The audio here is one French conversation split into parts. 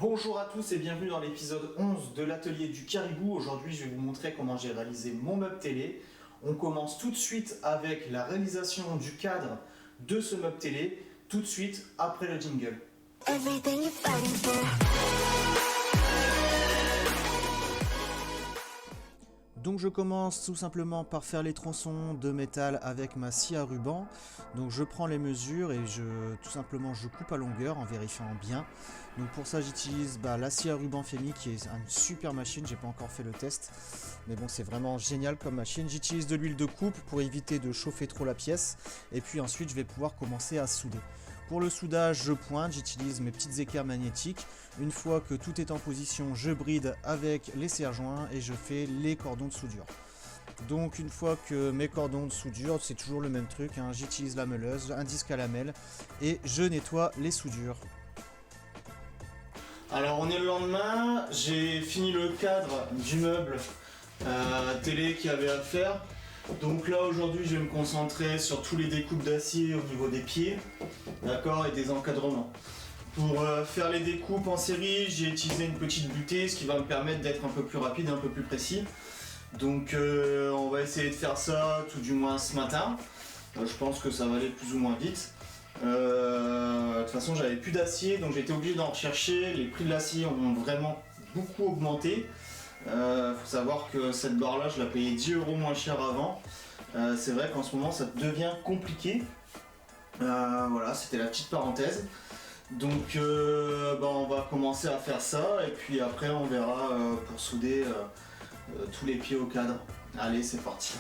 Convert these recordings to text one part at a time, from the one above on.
Bonjour à tous et bienvenue dans l'épisode 11 de l'atelier du Caribou. Aujourd'hui je vais vous montrer comment j'ai réalisé mon meuble télé. On commence tout de suite avec la réalisation du cadre de ce meuble télé, tout de suite après le jingle. Everything you're fighting for. Donc je commence tout simplement par faire les tronçons de métal avec ma scie à ruban. Donc je prends les mesures et je coupe à longueur en vérifiant bien. Donc pour ça j'utilise la scie à ruban Femi qui est une super machine, j'ai pas encore fait le test. Mais bon, c'est vraiment génial comme machine. J'utilise de l'huile de coupe pour éviter de chauffer trop la pièce. Et puis ensuite je vais pouvoir commencer à souder. Pour le soudage, je pointe, j'utilise mes petites équerres magnétiques. Une fois que tout est en position, je bride avec les serre-joints et je fais les cordons de soudure. Donc une fois que mes cordons de soudure, c'est toujours le même truc, hein, j'utilise la meuleuse, un disque à lamelle et je nettoie les soudures. Alors on est le lendemain, j'ai fini le cadre du meuble télé qu'il y avait à faire. Donc là aujourd'hui je vais me concentrer sur tous les découpes d'acier au niveau des pieds, d'accord, et des encadrements. Pour faire les découpes en série, j'ai utilisé une petite butée, ce qui va me permettre d'être un peu plus rapide, un peu plus précis. Donc on va essayer de faire ça tout du moins ce matin. Je pense que ça va aller plus ou moins vite. De toute façon j'avais plus d'acier, donc j'ai été obligé d'en rechercher. Les prix de l'acier ont vraiment beaucoup augmenté. Faut savoir que cette barre là je la payais 10 € moins cher avant. C'est vrai qu'en ce moment ça devient compliqué. Voilà, c'était la petite parenthèse. Donc on va commencer à faire ça et puis après on verra pour souder tous les pieds au cadre. Allez, c'est parti.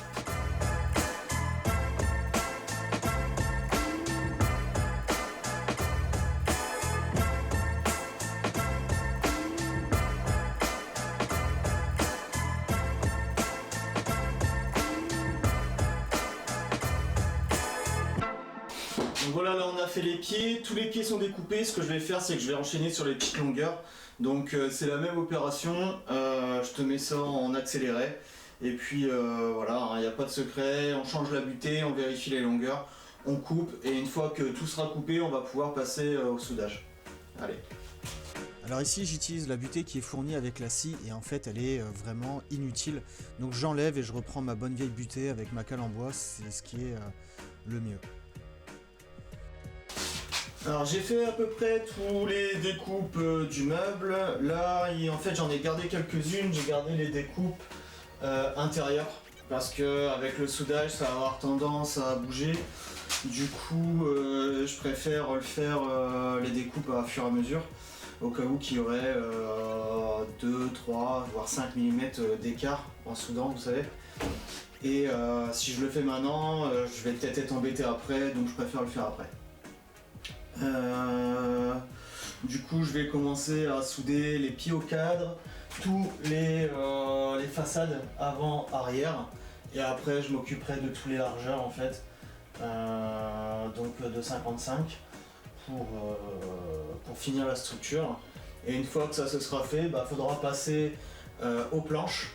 Donc voilà, là on a fait les pieds, tous les pieds sont découpés. Ce que je vais faire, c'est que je vais enchaîner sur les petites longueurs. Donc c'est la même opération, je te mets ça en accéléré. Et puis voilà, il n'y a pas de secret, on change la butée, on vérifie les longueurs, on coupe et une fois que tout sera coupé, on va pouvoir passer au soudage. Allez. Alors ici j'utilise la butée qui est fournie avec la scie et en fait elle est vraiment inutile. Donc j'enlève et je reprends ma bonne vieille butée avec ma cale en bois, c'est ce qui est le mieux. Alors j'ai fait à peu près tous les découpes du meuble. Là en fait j'en ai gardé quelques-unes, j'ai gardé les découpes intérieures parce que avec le soudage ça va avoir tendance à bouger. Du coup je préfère refaire les découpes à fur et à mesure au cas où qu'il y aurait 2, 3 voire 5 mm d'écart en soudant, vous savez. Et si je le fais maintenant je vais peut-être être embêté après, donc je préfère le faire après. Du coup je vais commencer à souder les pieds au cadre, tous les façades avant, arrière, et après je m'occuperai de tous les largeurs en fait, donc de 55 pour finir la structure. Et une fois que ça se sera fait, faudra passer aux planches,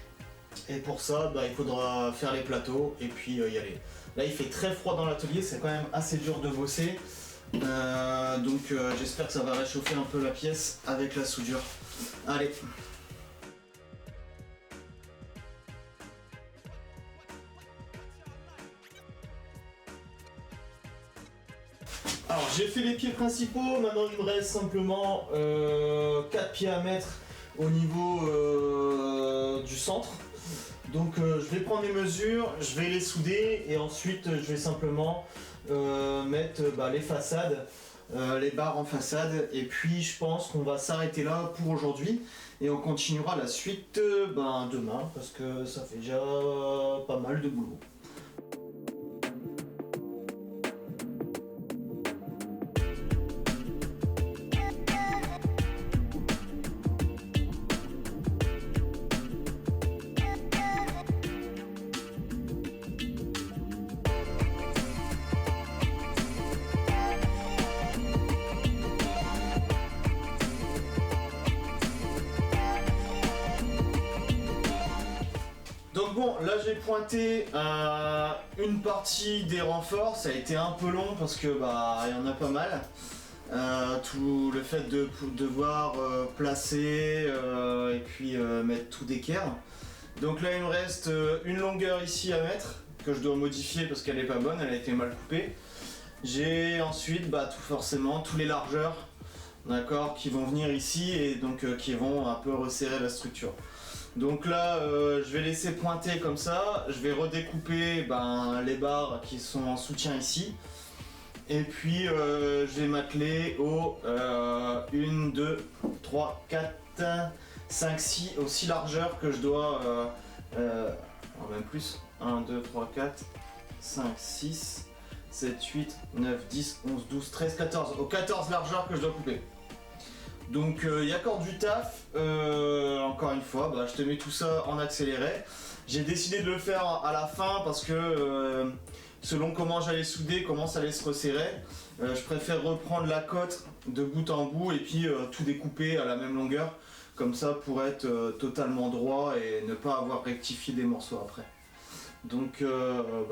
et pour ça il faudra faire les plateaux et puis y aller. Là il fait très froid dans l'atelier, c'est quand même assez dur de bosser. Donc j'espère que ça va réchauffer un peu la pièce avec la soudure. Allez. Alors j'ai fait les pieds principaux, maintenant il me reste simplement 4 pieds à mettre au niveau du centre. Donc je vais prendre les mesures, je vais les souder et ensuite je vais simplement mettre les façades, les barres en façade, et puis je pense qu'on va s'arrêter là pour aujourd'hui et on continuera la suite demain parce que ça fait déjà pas mal de boulot. Donc bon, là j'ai pointé une partie des renforts, ça a été un peu long parce que il y en a pas mal. Tout le fait de devoir placer et puis mettre tout d'équerre. Donc là il me reste une longueur ici à mettre que je dois modifier parce qu'elle est pas bonne, elle a été mal coupée. J'ai ensuite tout forcément tous les largeurs, d'accord, qui vont venir ici et donc qui vont un peu resserrer la structure. Donc là je vais laisser pointer comme ça, je vais redécouper les barres qui sont en soutien ici. Et puis je vais m'atteler aux 1, 2, 3, 4, 5, 6, aux 6 largeurs que je dois, même plus, 1, 2, 3, 4, 5, 6, 7, 8, 9, 10, 11, 12, 13, 14, aux 14 largeurs que je dois couper. Donc il y a encore du taf, encore une fois, je te mets tout ça en accéléré. J'ai décidé de le faire à la fin parce que selon comment j'allais souder, comment ça allait se resserrer, je préfère reprendre la cote de bout en bout et puis tout découper à la même longueur, comme ça pour être totalement droit et ne pas avoir rectifié des morceaux après. Donc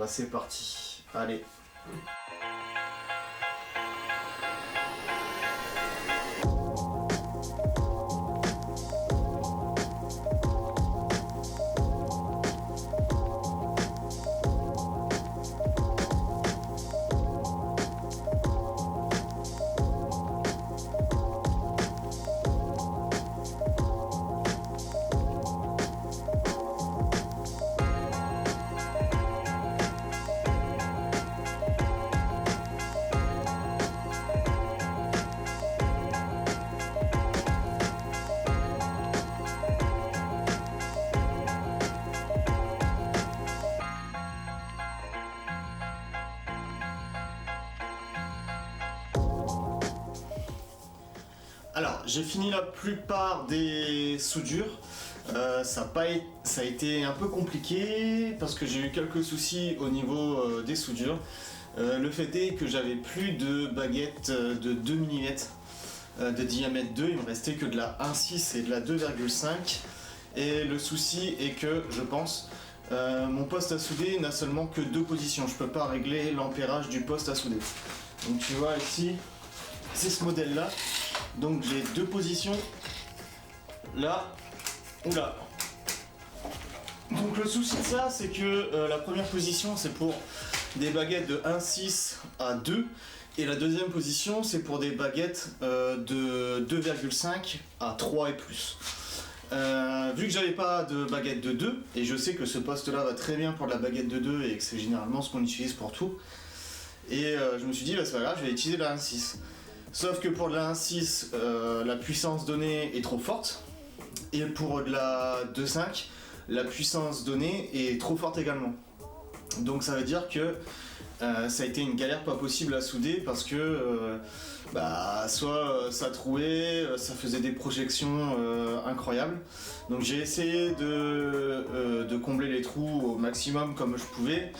c'est parti, allez. Alors, j'ai fini la plupart des soudures. Ça a été un peu compliqué parce que j'ai eu quelques soucis au niveau des soudures. Le fait est que j'avais plus de baguettes de 2 mm de diamètre 2, il me restait que de la 1,6 et de la 2,5. Et le souci est que, je pense, mon poste à souder n'a seulement que 2 positions. Je peux pas régler l'ampérage du poste à souder. Donc tu vois ici, c'est ce modèle là. Donc j'ai 2 positions, là ou là. Donc le souci de ça, c'est que la première position c'est pour des baguettes de 1,6 à 2 et la deuxième position c'est pour des baguettes de 2,5 à 3 et plus. Vu que j'avais pas de baguette de 2, et je sais que ce poste là va très bien pour la baguette de 2 et que c'est généralement ce qu'on utilise pour tout, et je me suis dit c'est pas grave, je vais utiliser la 1,6. Sauf que pour de la 1,6, la puissance donnée est trop forte. Et pour de la 2,5, la puissance donnée est trop forte également. Donc ça veut dire que ça a été une galère pas possible à souder parce que soit ça trouait, ça faisait des projections incroyables. Donc j'ai essayé de combler les trous au maximum comme je pouvais.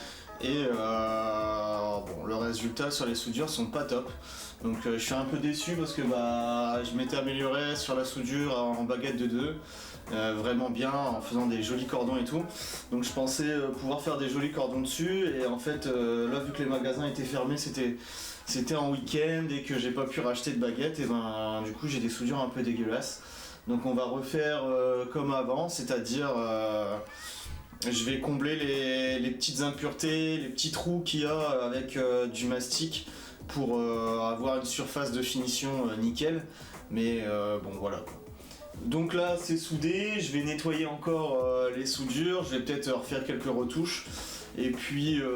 Et le résultat sur les soudures sont pas top. Donc je suis un peu déçu parce que je m'étais amélioré sur la soudure en baguette de 2, vraiment bien en faisant des jolis cordons et tout. Donc je pensais pouvoir faire des jolis cordons dessus et en fait là vu que les magasins étaient fermés c'était en week-end et que j'ai pas pu racheter de baguettes et du coup j'ai des soudures un peu dégueulasses. Donc on va refaire comme avant, c'est-à-dire je vais combler les petites impuretés, les petits trous qu'il y a avec du mastic pour avoir une surface de finition nickel. Mais voilà. Donc là c'est soudé, je vais nettoyer encore les soudures, je vais peut-être refaire quelques retouches. Et puis je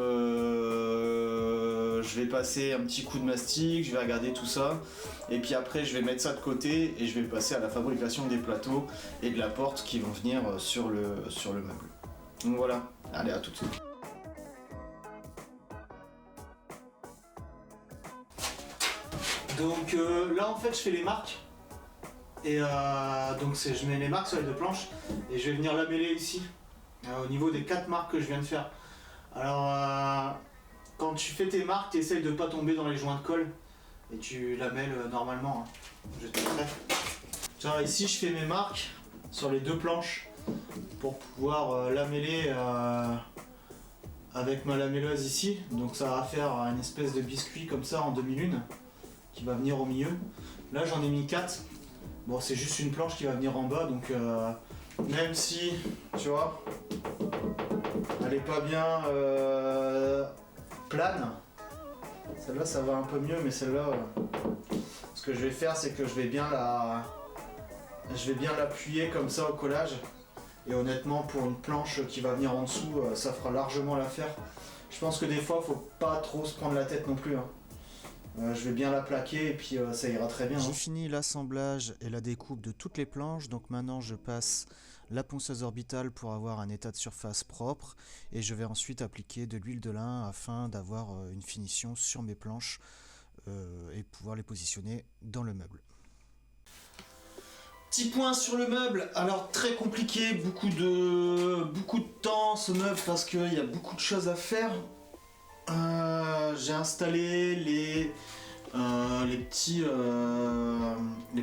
vais passer un petit coup de mastic, je vais regarder tout ça. Et puis après je vais mettre ça de côté et je vais passer à la fabrication des plateaux et de la porte qui vont venir sur le meuble. Donc voilà, allez à tout de suite. Donc là en fait je fais les marques et je mets les marques sur les 2 planches et je vais venir lameller ici au niveau des 4 marques que je viens de faire. Alors quand tu fais tes marques, tu essayes de pas tomber dans les joints de colle et tu lamelles normalement. Je te montrerai. Tiens, ici je fais mes marques sur les 2 planches pour pouvoir lameller avec ma lamelleuse ici. Donc ça va faire une espèce de biscuit comme ça en demi-lune qui va venir au milieu. Là j'en ai mis 4. Bon, c'est juste une planche qui va venir en bas, donc même si, tu vois, elle est pas bien plane, celle-là ça va un peu mieux, mais celle-là, ce que je vais faire, c'est que je vais bien l'appuyer comme ça au collage. Et honnêtement, pour une planche qui va venir en dessous, ça fera largement l'affaire. Je pense que des fois, faut pas trop se prendre la tête non plus, hein. Je vais bien la plaquer et puis ça ira très bien. J'ai fini l'assemblage et la découpe de toutes les planches, donc maintenant je passe la ponceuse orbitale pour avoir un état de surface propre et je vais ensuite appliquer de l'huile de lin afin d'avoir une finition sur mes planches et pouvoir les positionner dans le meuble. Petit point sur le meuble, alors très compliqué, beaucoup de temps ce meuble parce qu'il y a beaucoup de choses à faire. J'ai installé les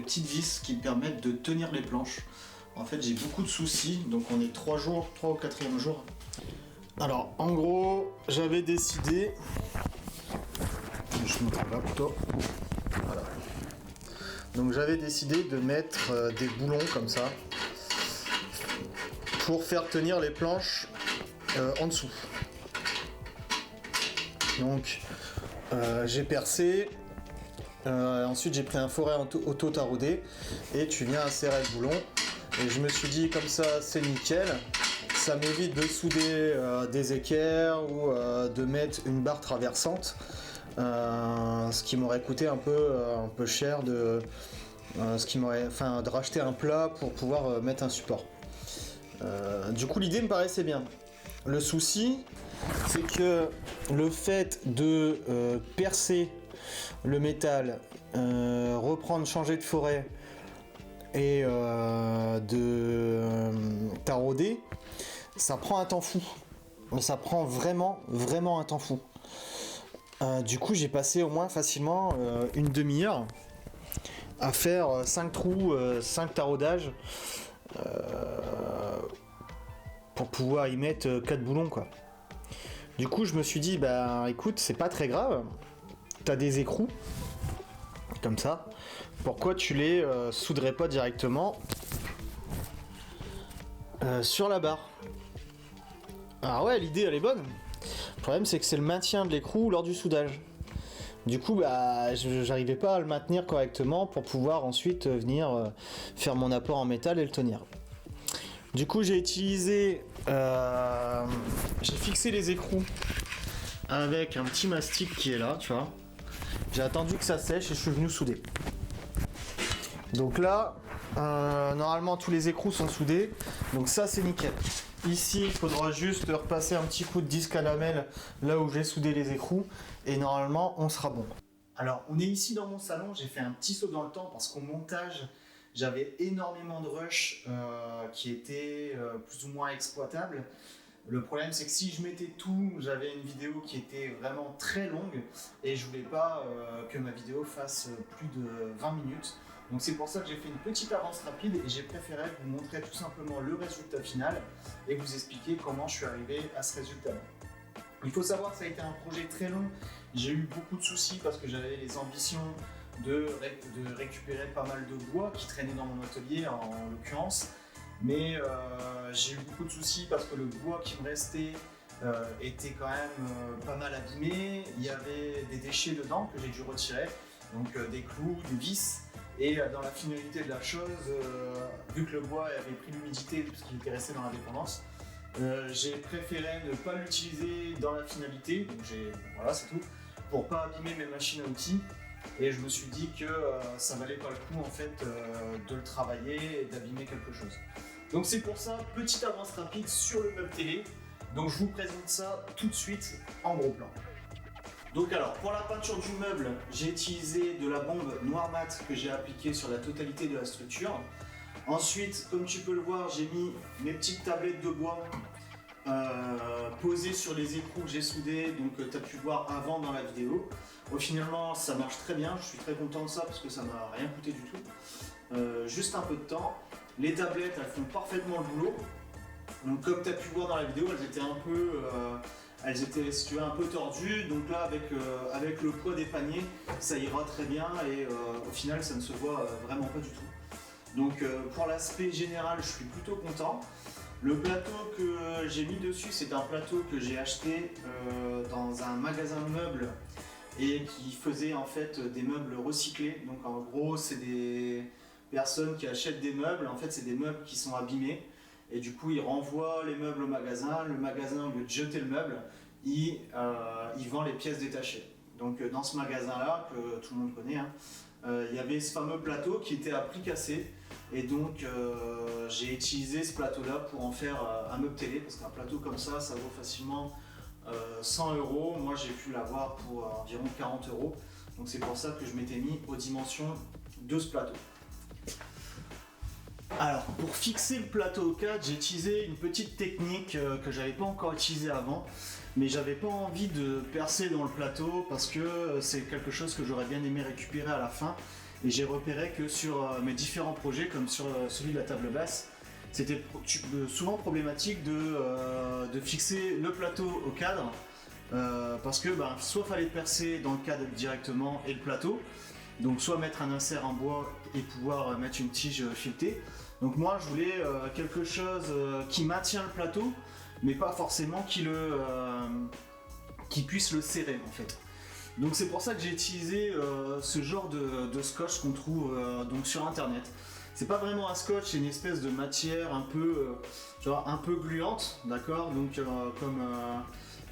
petites vis qui permettent de tenir les planches. En fait j'ai beaucoup de soucis, donc on est 3 au 4e jour. Alors en gros j'avais décidé, je montre là plutôt, voilà. Donc j'avais décidé de mettre des boulons comme ça pour faire tenir les planches en dessous. Donc j'ai percé, ensuite j'ai pris un forer auto-taraudé et tu viens insérer le boulon. Et je me suis dit comme ça c'est nickel, ça m'évite de souder des équerres ou de mettre une barre traversante. Ce qui m'aurait coûté un peu cher de racheter un plat pour pouvoir mettre un support. Du coup l'idée me paraissait bien. Le souci c'est que le fait de percer le métal, changer de forêt et de tarauder, ça prend un temps fou. Ça prend vraiment un temps fou. Du coup j'ai passé au moins facilement une demi-heure à faire 5 trous, 5 taraudages pour pouvoir y mettre 4 boulons quoi. Du coup je me suis dit bah écoute c'est pas très grave, t'as des écrous comme ça, pourquoi tu les souderais pas directement sur la barre. Ah ouais l'idée elle est bonne. Le problème c'est que c'est le maintien de l'écrou lors du soudage. Du coup bah j'arrivais pas à le maintenir correctement pour pouvoir ensuite venir faire mon apport en métal et le tenir. Du coup j'ai utilisé, j'ai fixé les écrous avec un petit mastic qui est là, tu vois. J'ai attendu que ça sèche et je suis venu souder. Donc là, normalement tous les écrous sont soudés, donc ça c'est nickel. Ici il faudra juste repasser un petit coup de disque à lamelle là où j'ai soudé les écrous et normalement on sera bon. Alors on est ici dans mon salon, j'ai fait un petit saut dans le temps parce qu'au montage j'avais énormément de rush qui étaient plus ou moins exploitables. Le problème c'est que si je mettais tout, j'avais une vidéo qui était vraiment très longue et je voulais pas que ma vidéo fasse plus de 20 minutes. Donc c'est pour ça que j'ai fait une petite avance rapide et j'ai préféré vous montrer tout simplement le résultat final et vous expliquer comment je suis arrivé à ce résultat. Il faut savoir que ça a été un projet très long, j'ai eu beaucoup de soucis parce que j'avais les ambitions de récupérer pas mal de bois qui traînait dans mon atelier en l'occurrence, mais j'ai eu beaucoup de soucis parce que le bois qui me restait était quand même pas mal abîmé, il y avait des déchets dedans que j'ai dû retirer, donc des clous, des vis, et dans la finalité de la chose, vu que le bois avait pris l'humidité puisqu'il était resté dans la dépendance, j'ai préféré ne pas l'utiliser dans la finalité, donc voilà c'est tout, pour pas abîmer mes machines à outils. Et je me suis dit que ça valait pas le coup en fait de le travailler et d'abîmer quelque chose. Donc c'est pour ça, petite avance rapide sur le meuble télé. Donc je vous présente ça tout de suite en gros plan. Donc alors pour la peinture du meuble, j'ai utilisé de la bombe noir mat que j'ai appliquée sur la totalité de la structure. Ensuite, comme tu peux le voir, j'ai mis mes petites tablettes de bois posées sur les écrous que j'ai soudés, donc tu as pu voir avant dans la vidéo. Finalement ça marche très bien, je suis très content de ça parce que ça m'a rien coûté du tout, juste un peu de temps. Les tablettes elles font parfaitement le boulot, donc comme tu as pu voir dans la vidéo elles étaient elles étaient, si tu veux, un peu tordues. Donc là, avec le poids des paniers, ça ira très bien et au final, ça ne se voit vraiment pas du tout. Donc pour l'aspect général, je suis plutôt content. Le plateau que j'ai mis dessus, c'est un plateau que j'ai acheté dans un magasin de meubles et qui faisait en fait des meubles recyclés. Donc en gros, c'est des personnes qui achètent des meubles. En fait, c'est des meubles qui sont abîmés. Et du coup, ils renvoient les meubles au magasin. Le magasin, au lieu de jeter le meuble, il vend les pièces détachées. Donc dans ce magasin-là, que tout le monde connaît, hein, il y avait ce fameux plateau qui était à prix cassé. Et donc j'ai utilisé ce plateau-là pour en faire un meuble télé. Parce qu'un plateau comme ça vaut facilement 100 €. Moi, j'ai pu l'avoir pour environ 40 €. Donc c'est pour ça que je m'étais mis aux dimensions de ce plateau. Alors, pour fixer le plateau au cadre, j'ai utilisé une petite technique que j'avais pas encore utilisée avant, mais j'avais pas envie de percer dans le plateau parce que c'est quelque chose que j'aurais bien aimé récupérer à la fin. Et j'ai repéré que sur mes différents projets, comme sur celui de la table basse, c'était souvent problématique de fixer le plateau au cadre parce que soit fallait percer dans le cadre directement et le plateau, donc soit mettre un insert en bois et pouvoir mettre une tige filetée. Donc moi je voulais quelque chose qui maintient le plateau mais pas forcément qui puisse le serrer en fait. Donc c'est pour ça que j'ai utilisé ce genre de scotch qu'on trouve donc sur internet. C'est pas vraiment un scotch, c'est une espèce de matière un peu gluante, d'accord. Donc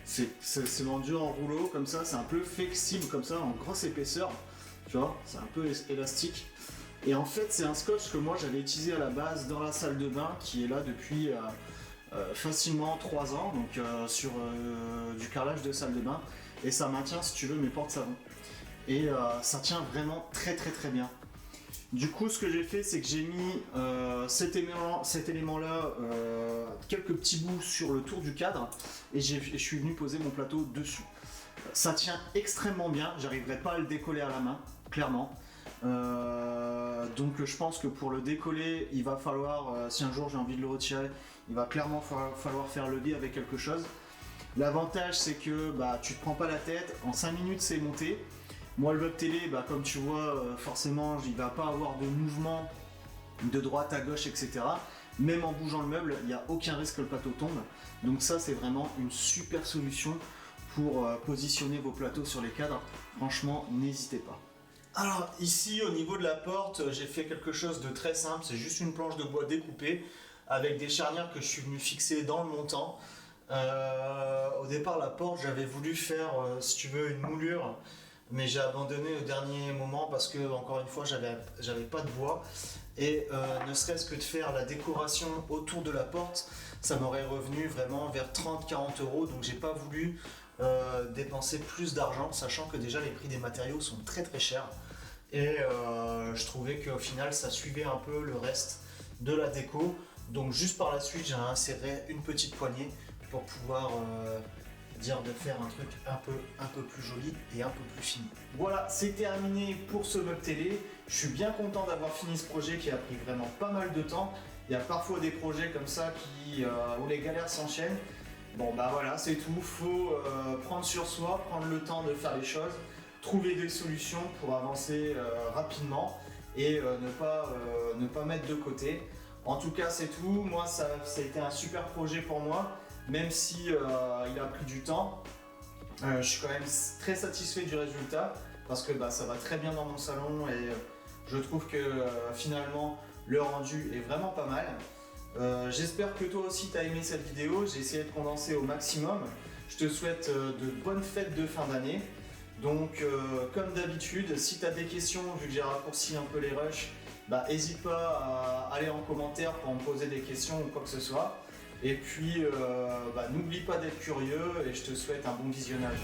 c'est vendu en rouleau comme ça, c'est un peu flexible comme ça, en grosse épaisseur. Tu vois, c'est un peu élastique. Et en fait, c'est un scotch que moi j'avais utilisé à la base dans la salle de bain qui est là depuis facilement 3 ans, donc sur du carrelage de salle de bain. Et ça maintient, si tu veux, mes porte-savons. Et ça tient vraiment très bien. Du coup, ce que j'ai fait, c'est que j'ai mis cet élément-là, quelques petits bouts sur le tour du cadre, et je suis venu poser mon plateau dessus. Ça tient extrêmement bien, j'arriverai pas à le décoller à la main, clairement. Donc je pense que pour le décoller, il va falloir, si un jour j'ai envie de le retirer, il va clairement falloir faire le lit avec quelque chose. L'avantage c'est que tu te prends pas la tête, en 5 minutes c'est monté. Moi le meuble télé, comme tu vois, forcément il va pas avoir de mouvement de droite à gauche, etc. Même en bougeant le meuble, il n'y a aucun risque que le plateau tombe. Donc ça c'est vraiment une super solution pour positionner vos plateaux sur les cadres. Franchement, n'hésitez pas. Alors ici au niveau de la porte, j'ai fait quelque chose de très simple, c'est juste une planche de bois découpée avec des charnières que je suis venu fixer dans le montant. Au départ la porte j'avais voulu faire si tu veux une moulure, mais j'ai abandonné au dernier moment parce que encore une fois j'avais pas de bois et ne serait-ce que de faire la décoration autour de la porte, ça m'aurait revenu vraiment vers 30-40 €, donc j'ai pas voulu dépenser plus d'argent, sachant que déjà les prix des matériaux sont très chers et je trouvais qu'au final ça suivait un peu le reste de la déco. Donc juste par la suite j'ai inséré une petite poignée pour pouvoir dire de faire un truc un peu plus joli et un peu plus fini. Voilà, c'est terminé pour ce meuble télé. Je suis bien content d'avoir fini ce projet qui a pris vraiment pas mal de temps. Il y a parfois des projets comme ça où les galères s'enchaînent. Bon voilà, c'est tout, faut prendre sur soi, prendre le temps de faire les choses, trouver des solutions pour avancer rapidement et ne pas mettre de côté. En tout cas c'est tout, moi ça a été un super projet pour moi, même si il a pris du temps. Je suis quand même très satisfait du résultat parce que ça va très bien dans mon salon et je trouve que finalement le rendu est vraiment pas mal. J'espère que toi aussi tu as aimé cette vidéo, j'ai essayé de condenser au maximum. Je te souhaite de bonnes fêtes de fin d'année. Donc comme d'habitude, si tu as des questions, vu que j'ai raccourci un peu les rushs, n'hésite pas à aller en commentaire pour me poser des questions ou quoi que ce soit. Et puis n'oublie pas d'être curieux et je te souhaite un bon visionnage.